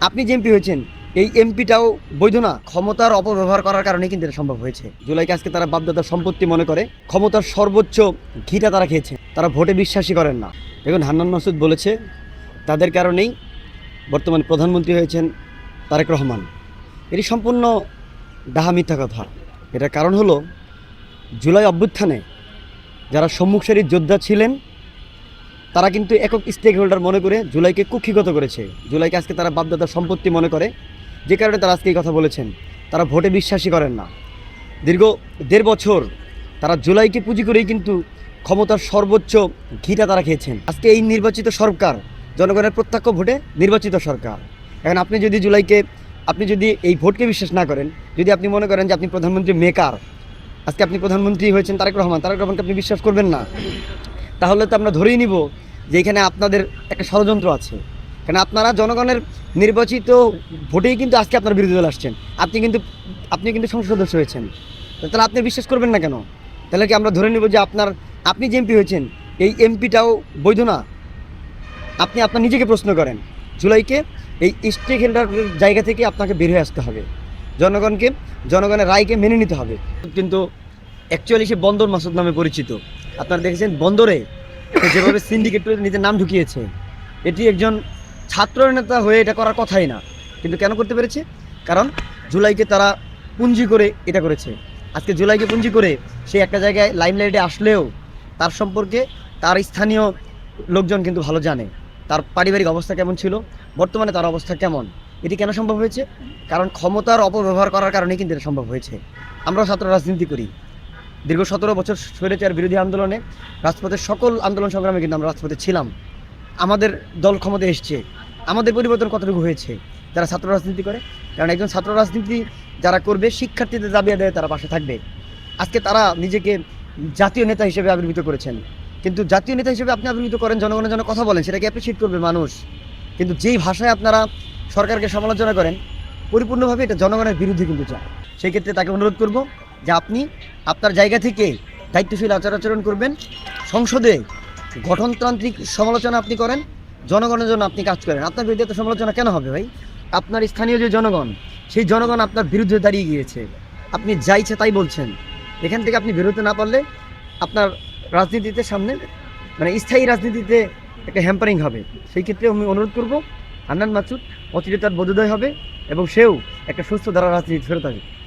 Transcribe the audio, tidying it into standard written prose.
আপনি যে এমপি হয়েছেন এই এমপিটাও বৈধ না। ক্ষমতার অপব্যবহার করার কারণে কিন্তু এটা সম্ভব হয়েছে। জুলাইকে আজকে তারা বাপদাদার সম্পত্তি মনে করে, ক্ষমতার সর্বোচ্চ ঘিটা তারা খেয়েছে, তারা ভোটে বিশ্বাসী করেন না। দেখুন, হান্নান মাসুদ বলেছে তাদের কারণেই বর্তমান প্রধানমন্ত্রী হয়েছেন তারেক রহমান। এটি সম্পূর্ণ ডাহা মিথ্যা কথা। এটার কারণ হলো জুলাই অভ্যুত্থানে যারা সম্মুখ সারির যোদ্ধা ছিলেন তারা কিন্তু একক স্টেক হোল্ডার মনে করে জুলাইকে কুক্ষিগত করেছে। জুলাইকে আজকে তারা বাপদাদার সম্পত্তি মনে করে, যে কারণে তারা আজকে এই কথা বলেছেন। তারা ভোটে বিশ্বাসী করেন না। দীর্ঘ 1.5 বছর তারা জুলাইকে পুঁজি করেই কিন্তু ক্ষমতার সর্বোচ্চ ঘিটা তারা খেয়েছেন। আজকে এই নির্বাচিত সরকার জনগণের প্রত্যক্ষ ভোটে নির্বাচিত সরকার। এখন আপনি যদি এই ভোটকে বিশ্বাস না করেন, যদি আপনি মনে করেন যে আপনি প্রধানমন্ত্রী মেকার, আজকে আপনি প্রধানমন্ত্রী হয়েছেন তারেক রহমানকে আপনি বিশ্বাস করবেন না, তাহলে তো আমরা ধরেই নিব যে এখানে আপনাদের একটা ষড়যন্ত্র আছে। কারণ আপনারা জনগণের নির্বাচিত ভোটেই কিন্তু আজকে আপনার বিরোধী দল আসছেন। আপনি কিন্তু সংসদ সদস্য হয়েছেন, তাহলে আপনি বিশ্বাস করবেন না কেন? তাহলে কি আমরা ধরে নিব যে আপনি যে এমপি হয়েছেন এই এমপিটাও বৈধ না? আপনি আপনার নিজেকে প্রশ্ন করেন। জুলাইকে এই স্টেক হোল্ডারের জায়গা থেকে আপনাকে বের হয়ে আসতে হবে, জনগণের রায়কে মেনে নিতে হবে। কিন্তু অ্যাকচুয়ালি সে বন্দর মাসুদ নামে পরিচিত। আপনারা দেখেছেন বন্দরে যেভাবে সিন্ডিকেট নিজের নাম ঢুকিয়েছে, এটি একজন ছাত্র নেতা হয়ে এটা করার কথাই না। কিন্তু কেন করতে পেরেছে? কারণ জুলাইকে তারা পুঁজি করে এটা করেছে। আজকে জুলাইকে পুঁজি করে সে একটা জায়গায় লাইমলাইটে আসলেও তার সম্পর্কে তার স্থানীয় লোকজন কিন্তু ভালো জানে তার পারিবারিক অবস্থা কেমন ছিল, বর্তমানে তার অবস্থা কেমন। এটি কেন সম্ভব হয়েছে? কারণ ক্ষমতার অপব্যবহার করার কারণে কিন্তু এটা সম্ভব হয়েছে। আমরাও ছাত্র রাজনীতি করি, দীর্ঘ 17 বছর স্বৈরাচার বিরোধী আন্দোলনে রাজপথের সকল আন্দোলন সংগ্রামে কিন্তু আমরা রাজপথে ছিলাম। আমাদের দল ক্ষমতায় এসছে, আমাদের পরিবর্তন কতটুকু হয়েছে যারা ছাত্র রাজনীতি করে। কারণ একজন ছাত্র রাজনীতি যারা করবে, শিক্ষার্থীদের দাবি আদায়ে তারা পাশে থাকবে। আজকে তারা নিজেকে জাতীয় নেতা হিসেবে আবির্ভূত করেছেন, কিন্তু জাতীয় নেতা হিসেবে আপনি আবির্ভূত করেন, জনগণের জন্য কথা বলেন, সেটাকে অ্যাপ্রিসিয়েট করবে মানুষ। কিন্তু যেই ভাষায় আপনারা সরকারকে সমালোচনা করেন, পরিপূর্ণভাবে এটা জনগণের বিরুদ্ধে কিন্তু যায়। সেই ক্ষেত্রে তাকে অনুরোধ করব যে আপনি আপনার জায়গা থেকে দায়িত্বশীল আচরণ করবেন। সংসদে গঠনতান্ত্রিক সমালোচনা আপনি করেন, জনগণের জন্য আপনি কাজ করেন। আপনার বিরুদ্ধে এত সমালোচনা কেন হবে ভাই? আপনার স্থানীয় যে জনগণ, সেই জনগণ আপনার বিরুদ্ধে দাঁড়িয়ে গিয়েছে। আপনি যা ইচ্ছে তাই বলছেন। এখান থেকে আপনি বেরোতে না পারলে আপনার রাজনীতিতে সামনে স্থায়ী রাজনীতিতে একটা হ্যাম্পারিং হবে। সেই ক্ষেত্রে আমি অনুরোধ করব হান্নান মাসুদ অচিরে তার বোধোদয় হবে এবং সেও একটা সুস্থ ধারা রাজনীতি ফেরত আসবে।